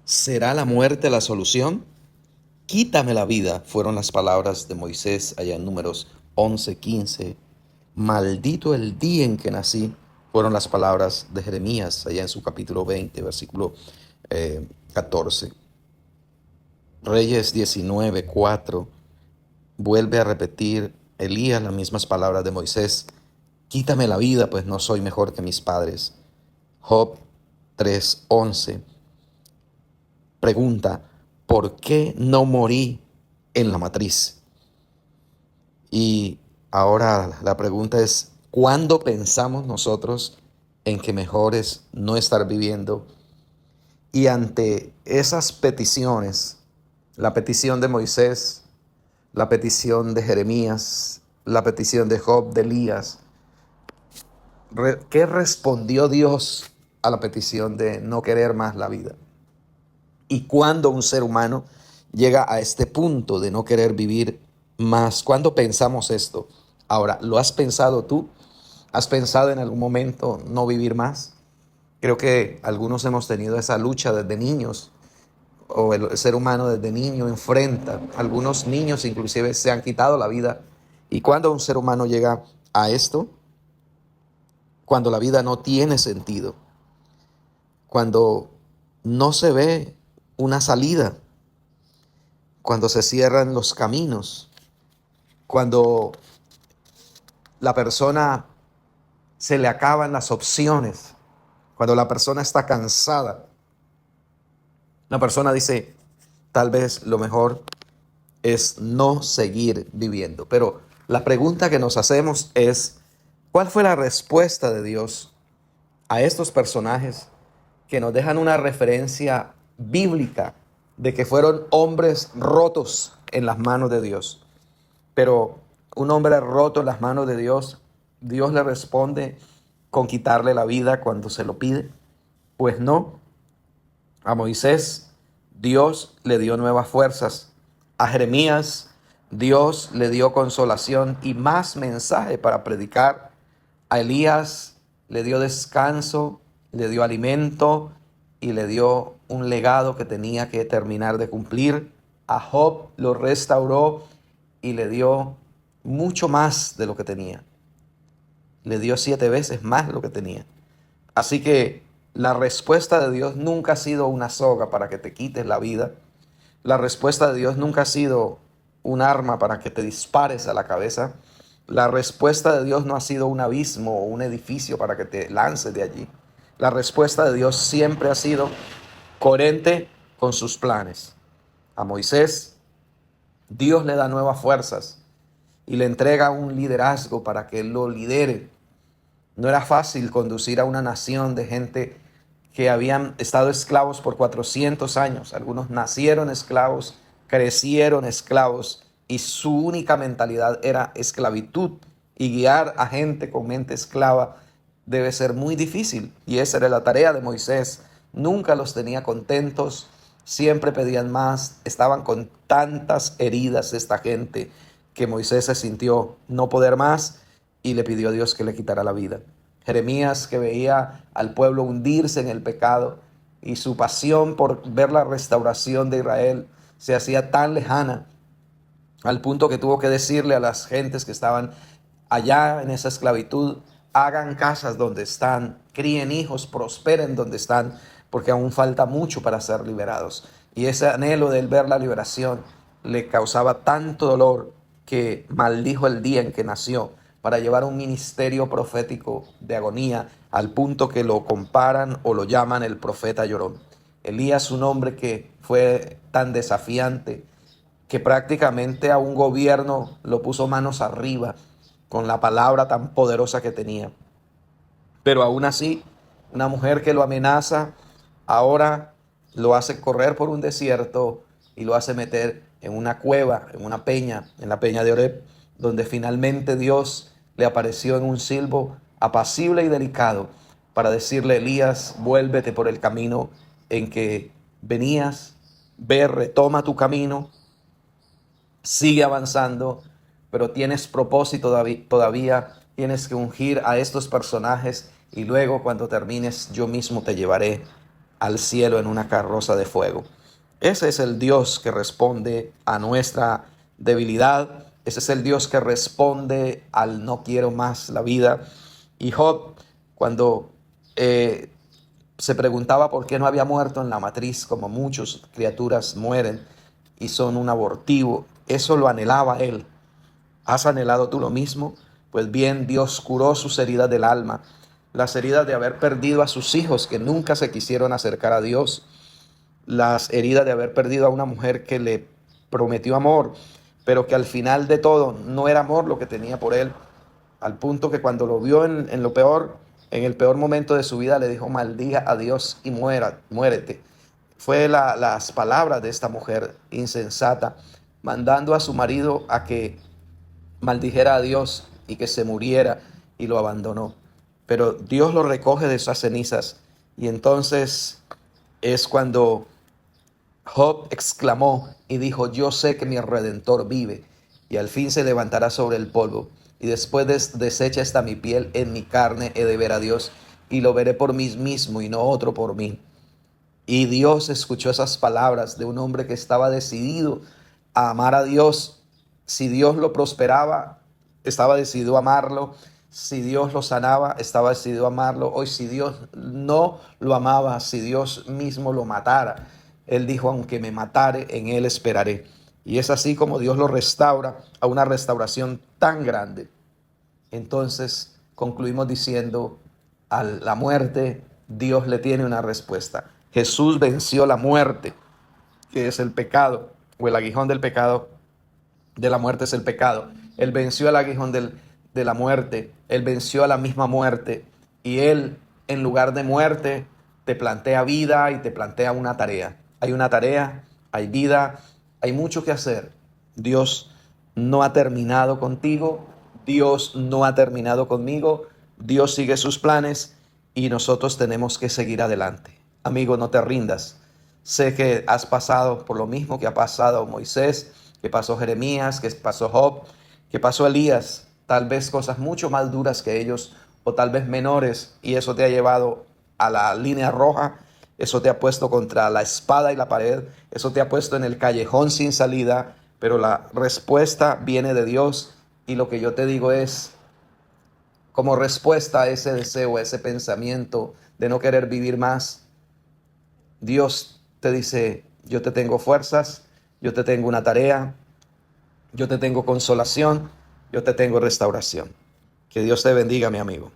¿Será la muerte la solución? Quítame la vida, fueron las palabras de Moisés allá en Números 11:15. Maldito el día en que nací, fueron las palabras de Jeremías allá en su capítulo 20, versículo 14. Reyes 19:4 vuelve a repetir Elías las mismas palabras de Moisés. Quítame la vida, pues no soy mejor que mis padres. Job 3:11 pregunta, ¿por qué no morí en la matriz? Y ahora la pregunta es, ¿cuándo pensamos nosotros en que mejor es no estar viviendo? Y ante esas peticiones, la petición de Moisés, la petición de Jeremías, la petición de Job, de Elías, ¿qué respondió Dios a la petición de no querer más la vida? Y cuando un ser humano llega a este punto de no querer vivir más, ¿cuándo pensamos esto? Ahora, ¿lo has pensado tú? ¿Has pensado en algún momento no vivir más? Creo que algunos hemos tenido esa lucha desde niños, o el ser humano desde niño enfrenta. Algunos niños inclusive se han quitado la vida. ¿Y cuando un ser humano llega a esto? Cuando la vida no tiene sentido, cuando no se ve una salida, cuando se cierran los caminos, cuando la persona se le acaban las opciones, cuando la persona está cansada. La persona dice, tal vez lo mejor es no seguir viviendo. Pero la pregunta que nos hacemos es, ¿cuál fue la respuesta de Dios a estos personajes que nos dejan una referencia bíblica de que fueron hombres rotos en las manos de Dios? Pero un hombre roto en las manos de Dios, Dios le responde con quitarle la vida cuando se lo pide. Pues no. A Moisés, Dios le dio nuevas fuerzas. A Jeremías, Dios le dio consolación y más mensaje para predicar. A Elías le dio descanso, le dio alimento y le dio un legado que tenía que terminar de cumplir. A Job lo restauró y le dio mucho más de lo que tenía. Le dio 7 veces más de lo que tenía. Así que la respuesta de Dios nunca ha sido una soga para que te quites la vida. La respuesta de Dios nunca ha sido un arma para que te dispares a la cabeza. La respuesta de Dios no ha sido un abismo o un edificio para que te lances de allí. La respuesta de Dios siempre ha sido coherente con sus planes. A Moisés, Dios le da nuevas fuerzas y le entrega un liderazgo para que él lo lidere. No era fácil conducir a una nación de gente que habían estado esclavos por 400 años. Algunos nacieron esclavos, crecieron esclavos y su única mentalidad era esclavitud. Y guiar a gente con mente esclava debe ser muy difícil. Y esa era la tarea de Moisés. Nunca los tenía contentos, siempre pedían más. Estaban con tantas heridas esta gente que Moisés se sintió no poder más y le pidió a Dios que le quitara la vida. Jeremías, que veía al pueblo hundirse en el pecado y su pasión por ver la restauración de Israel se hacía tan lejana, al punto que tuvo que decirle a las gentes que estaban allá en esa esclavitud, hagan casas donde están, críen hijos, prosperen donde están, porque aún falta mucho para ser liberados. Y ese anhelo de él ver la liberación le causaba tanto dolor que maldijo el día en que nació para llevar un ministerio profético de agonía, al punto que lo comparan o lo llaman el profeta llorón. Elías, un hombre que fue tan desafiante que prácticamente a un gobierno lo puso manos arriba con la palabra tan poderosa que tenía. Pero aún así, una mujer que lo amenaza, ahora lo hace correr por un desierto y lo hace meter en una cueva, en una peña, en la peña de Oreb, donde finalmente Dios le apareció en un silbo apacible y delicado para decirle, Elías, vuélvete por el camino en que venías, ve, retoma tu camino, sigue avanzando, pero tienes propósito todavía, tienes que ungir a estos personajes y luego cuando termines yo mismo te llevaré al cielo en una carroza de fuego. Ese es el Dios que responde a nuestra debilidad. Ese es el Dios que responde al no quiero más la vida. Y Job, cuando se preguntaba por qué no había muerto en la matriz, como muchas criaturas mueren y son un abortivo, eso lo anhelaba él. ¿Has anhelado tú lo mismo? Pues bien, Dios curó sus heridas del alma, las heridas de haber perdido a sus hijos que nunca se quisieron acercar a Dios, las heridas de haber perdido a una mujer que le prometió amor, pero que al final de todo no era amor lo que tenía por él, al punto que cuando lo vio en lo peor, en el peor momento de su vida, le dijo: maldiga a Dios y muérete. Fue las palabras de esta mujer insensata, mandando a su marido a que maldijera a Dios y que se muriera, y lo abandonó. Pero Dios lo recoge de esas cenizas, y entonces es cuando Job exclamó y dijo: yo sé que mi Redentor vive, y al fin se levantará sobre el polvo, y después deshecha está mi piel, en mi carne he de ver a Dios, y lo veré por mí mismo y no otro por mí. Y Dios escuchó esas palabras de un hombre que estaba decidido a amar a Dios. Si Dios lo prosperaba, estaba decidido a amarlo. Si Dios lo sanaba, estaba decidido a amarlo. Hoy, si Dios no lo amaba, si Dios mismo lo matara, él dijo: aunque me matare, en él esperaré. Y es así como Dios lo restaura a una restauración tan grande. Entonces concluimos diciendo: a la muerte Dios le tiene una respuesta. Jesús venció la muerte, que es el pecado, o el aguijón del pecado, de la muerte es el pecado. Él venció el aguijón de la muerte, Él venció a la misma muerte, y Él, en lugar de muerte, te plantea vida y te plantea una tarea. Hay una tarea, hay vida, hay mucho que hacer. Dios no ha terminado contigo, Dios no ha terminado conmigo, Dios sigue sus planes y nosotros tenemos que seguir adelante. Amigo, no te rindas. Sé que has pasado por lo mismo que ha pasado Moisés, que pasó Jeremías, que pasó Job, que pasó Elías, tal vez cosas mucho más duras que ellos, o tal vez menores, y eso te ha llevado a la línea roja, eso te ha puesto contra la espada y la pared, eso te ha puesto en el callejón sin salida, pero la respuesta viene de Dios, y lo que yo te digo es, como respuesta a ese deseo, a ese pensamiento de no querer vivir más, Dios te dice: yo te tengo fuerzas, yo te tengo una tarea, yo te tengo consolación, yo te tengo restauración. Que Dios te bendiga, mi amigo.